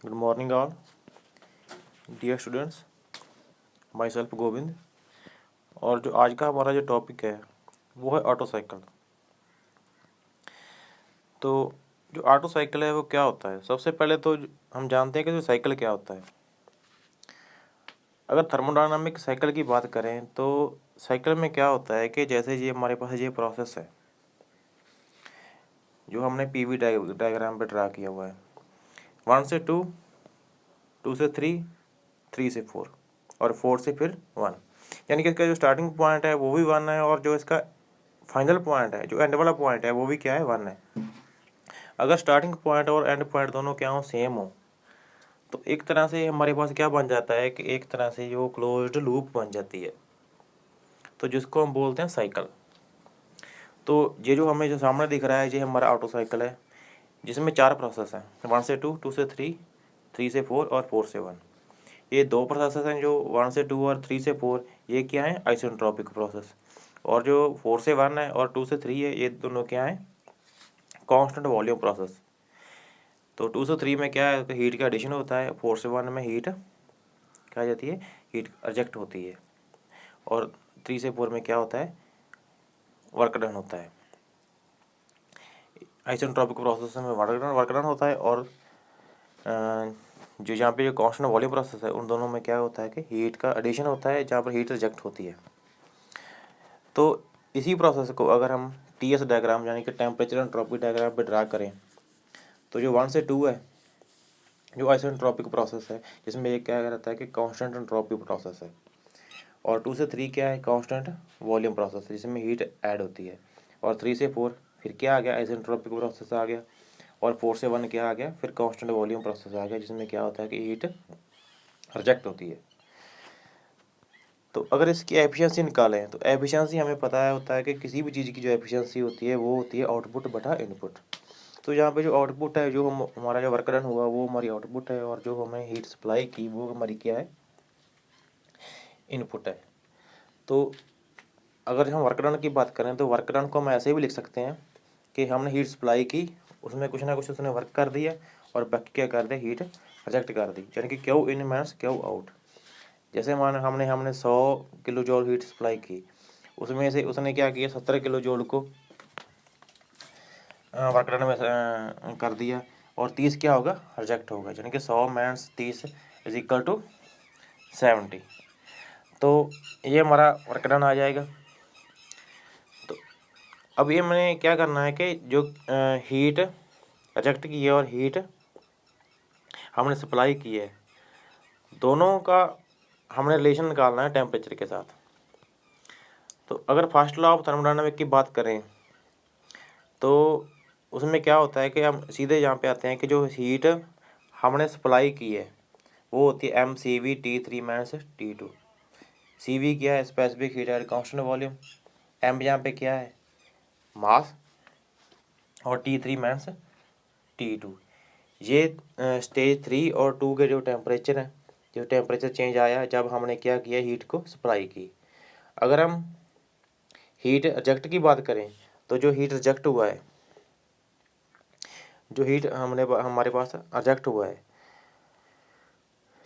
Good morning all dear students, my self Govind. और जो आज का हमारा जो टॉपिक है वो है ऑटो साइकिल। तो जो ऑटो साइकिल है वो क्या होता है? सबसे पहले तो हम जानते हैं कि जो साइकिल क्या होता है। अगर थर्मोडायनामिक साइकिल की बात करें तो साइकिल में क्या होता है कि जैसे ये हमारे पास ये प्रोसेस है जो हमने पीवी डायग्राम पे ड्रा किया हुआ है। 1 से 2, 2 से 3, 3 से 4 और 4 से फिर 1। यानी कि इसका जो स्टार्टिंग पॉइंट है वो भी 1 है और जो इसका फाइनल पॉइंट है, जो एंड वाला पॉइंट है, वो भी क्या है, 1 है। अगर स्टार्टिंग पॉइंट और एंड पॉइंट दोनों क्या हो, सेम हो, तो एक तरह से हमारे पास क्या बन जाता है कि एक तरह से जो क्लोज्ड लूप बन जाती है, तो जिसको हम बोलते हैं साइकिल। तो ये जो हमें जो सामने दिख रहा है ये हमारा ऑटो साइकिल है, जिसमें 4 प्रोसेस हैं, 1 से 2, 2 से 3, 3 से 4 और 4 से 1। ये 2 प्रोसेस हैं जो 1 से 2 और 3 से 4, ये क्या है, आइसेंट्रोपिक प्रोसेस। और जो 4 से 1 है और 2 से 3 है, ये दोनों क्या है, कांस्टेंट वॉल्यूम प्रोसेस। तो 2 से 3 में क्या है, हीट का एडिशन होता है, 4 से 1 में हीट क्या आ जाती है, हीट रिजेक्ट होती है, और 3 से 4 में क्या होता है, वर्क डन होता है। आइसेंट्रोपिक प्रोसेस में वर्क डन होता है, और जो जहाँ पे जो कांस्टेंट वॉल्यूम प्रोसेस है उन दोनों में क्या होता है कि हीट का एडिशन होता है, जहाँ पर हीट रिजेक्ट होती है। तो इसी प्रोसेस को अगर हम टीएस डायग्राम यानी कि टेम्परेचर एंट्रोपी डायग्राम पे ड्रा करें, तो जो 1 से 2 है जो आइसेंट्रोपिक प्रोसेस है, जिसमें ये क्या रहता है कि कांस्टेंट एंट्रोपी प्रोसेस है, और 2 से 3 क्या है, कांस्टेंट वॉल्यूम प्रोसेस है, जिसमें हीट ऐड होती है, और 3 से 4 फिर क्या आ गया, आइसेंट्रोपिक प्रोसेस आ गया, और 4 से 1 क्या आ गया, फिर कांस्टेंट वॉल्यूम प्रोसेस आ गया, जिसमें क्या होता है कि हीट रिजेक्ट होती है। तो अगर इसकी एफिशिएंसी निकालें तो एफिशिएंसी हमें पता है होता है कि किसी भी चीज़ की जो एफिशिएंसी होती है वो होती है आउटपुट बटा इनपुट। तो यहाँ पे जो आउटपुट है, जो हम हमारा जो वर्क डन हुआ वो हमारी आउटपुट है, और जो हमें हीट सप्लाई की वो हमारी क्या है, इनपुट है। तो अगर हम वर्क डन की बात करें तो वर्क डन को हम ऐसे भी लिख सकते हैं कि हमने हीट सप्लाई की, उसमें कुछ ना कुछ उसने वर्क कर दिया, और बाकी क्या कर दिया, हीट रिजेक्ट कर दी, यानी कि Q in minus Q out. जैसे मान हमने हमने 100 किलो जूल हीट सप्लाई की, उसमें से उसने क्या किया, 70 किलो जूल को वर्क डन में कर दिया, और 30 क्या होगा, रिजेक्ट होगा, यानी कि 100 माइनस 30 इज इक्वल टू 70। तो ये हमारा वर्क डन आ जाएगा। तो अब ये मैंने क्या करना है कि जो हीट रिजेक्ट की है और हीट हमने सप्लाई की है, दोनों का हमने रिलेशन निकालना है टेम्परेचर के साथ। तो अगर फर्स्ट लॉ ऑफ थर्मोडायनामिक की बात करें तो उसमें क्या होता है कि हम सीधे यहाँ पे आते हैं कि जो हीट हमने सप्लाई की है वो होती है mCv T3 minus T2। Cv क्या है, specific heat at constant volume, m यहाँ पे क्या है, मास, और T3 माइनस T2। ये स्टेज 3 और 2 के जो टेम्परेचर हैं, जो टेम्परेचर चेंज आया जब हमने क्या किया, हीट को सप्लाई की। अगर हम हीट रिजेक्ट की बात करें तो जो हीट रिजेक्ट हुआ है, जो हीट हमारे पास रिजेक्ट हुआ है,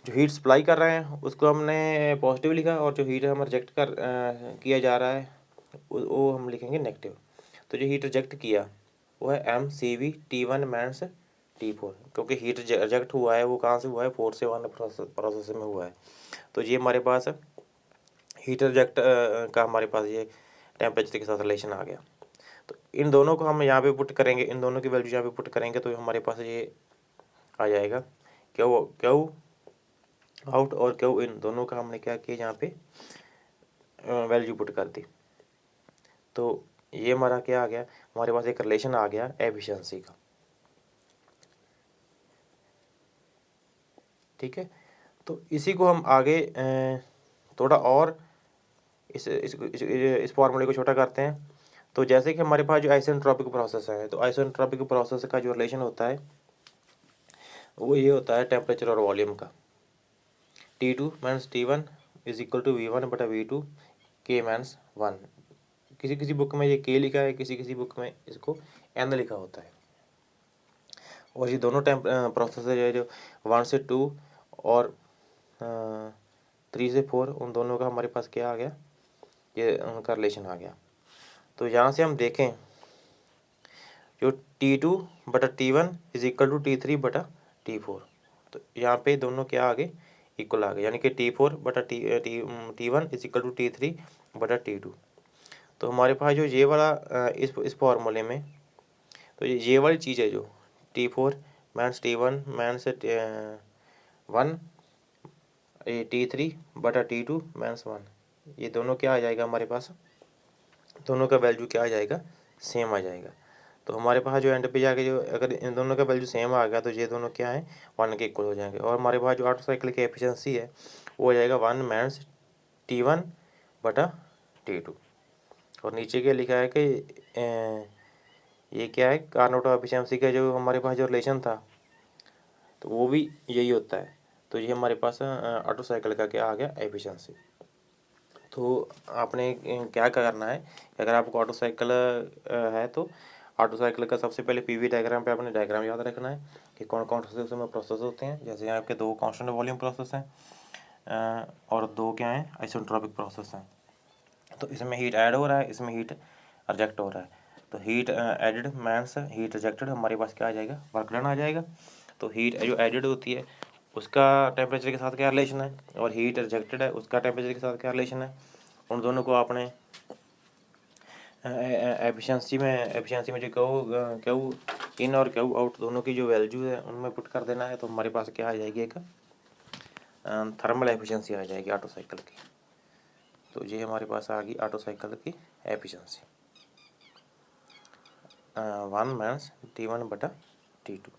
जो हीट सप्लाई कर रहे हैं उसको हमने पॉजिटिव लिखा, और जो हीट हम रिजेक्ट किया जा रहा है वो हम लिखेंगे नेगेटिव। तो जो हीट रिजेक्ट किया वो है mCv T1 माइनस T4, क्योंकि हीट रिजेक्ट हुआ है वो कहाँ से हुआ है, 4 से 1 प्रोसेस में हुआ है। तो ये हमारे पास हीट रिजेक्ट का हमारे पास ये टेम्परेचर के साथ रिलेशन आ गया। तो इन दोनों को हम यहाँ पे पुट करेंगे, इन दोनों की वैल्यू यहाँ पे पुट करेंगे तो हमारे पास ये आ जाएगा क्यू क्यू आउट और क्यू इन, दोनों का हमने क्या किया, यहाँ पे वैल्यू पुट कर दी। तो ये हमारा क्या आ गया, हमारे पास एक रिलेशन आ गया एफिशिएंसी का। ठीक है, तो इसी को हम आगे थोड़ा और इस फॉर्मूले को छोटा करते हैं। तो जैसे कि हमारे पास जो आइसेंट्रोपिक प्रोसेस है, तो आइसेंट्रोपिक प्रोसेस का जो रिलेशन होता है वो ये होता है टेम्परेचर और वॉल्यूम का। T2 minus T1 is equal to V1 बटा V2 K माइनस 1। किसी बुक में ये K लिखा है, किसी बुक में इसको N लिखा होता है। और ये दोनों टाइम प्रोसेस है जो 1 से 2 और 3 से 4, उन दोनों का हमारे पास क्या आ गया, ये उनका रिलेशन आ गया। तो यहाँ से हम देखें जो T2/T1 is equal to T3/T4, तो यहाँ पे दोनों क्या आ गए, इक्वल आ गए, यानी कि T4/T1 is equal to T3/T2। तो हमारे पास जो ये वाला इस फॉर्मूले में, तो ये वाली चीज़ है जो T4 माइनस T1 माइनस 1, ये T3/T2 माइनस 1, ये दोनों क्या आ जाएगा हमारे पास, दोनों का वैल्यू क्या आ जाएगा, सेम आ जाएगा। तो हमारे पास जो एंड पे जाके जो अगर इन दोनों का वैल्यू सेम आ गया तो ये दोनों क्या है, 1 के इक्वल हो जाएंगे। और हमारे पास जो ऑटो साइकिल की एफिशिएंसी है वो हो जाएगा 1 माइनस T1/T2। और नीचे क्या लिखा है कि ये क्या है, कार्नोट एफिशिएंसी का जो हमारे पास जो रिलेशन था तो वो भी यही होता है। तो ये हमारे पास ऑटो साइकिल का क्या आ गया, एफिशिएंसी। तो आपने क्या करना है, अगर आपको ऑटो साइकिल है तो ऑटो साइकिल का सबसे पहले पीवी डायग्राम पे आपने डायग्राम याद रखना है कि कौन कौन से उसमें प्रोसेस होते हैं। जैसे यहाँ आपके 2 कांस्टेंट वॉल्यूम प्रोसेस हैं और 2 क्या हैं, आइसोट्रोपिक प्रोसेस हैं। तो इसमें हीट ऐड हो रहा है, इसमें हीट रिजेक्ट हो रहा है। तो heat added minus heat rejected, हमारे पास क्या आ जाएगा, वर्क डन आ जाएगा। तो हीट जो एडिड होती है उसका टेम्परेचर के साथ क्या रिलेशन है, और हीट रिजेक्टेड है उसका टेम्परेचर के साथ क्या रिलेशन है। उन दोनों को आपने एफिशिएंसी में जो क्यू इन और क्यू आउट दोनों की जो वैल्यू है उनमें पुट कर देना है। तो हमारे पास क्या आ जाएगी, एक थर्मल एफिशिएंसी आ जाएगी ऑटो साइकिल की। तो ये हमारे पास आ गई ऑटो साइकिल की एफिशिएंसी 1 माइनस T1/T2।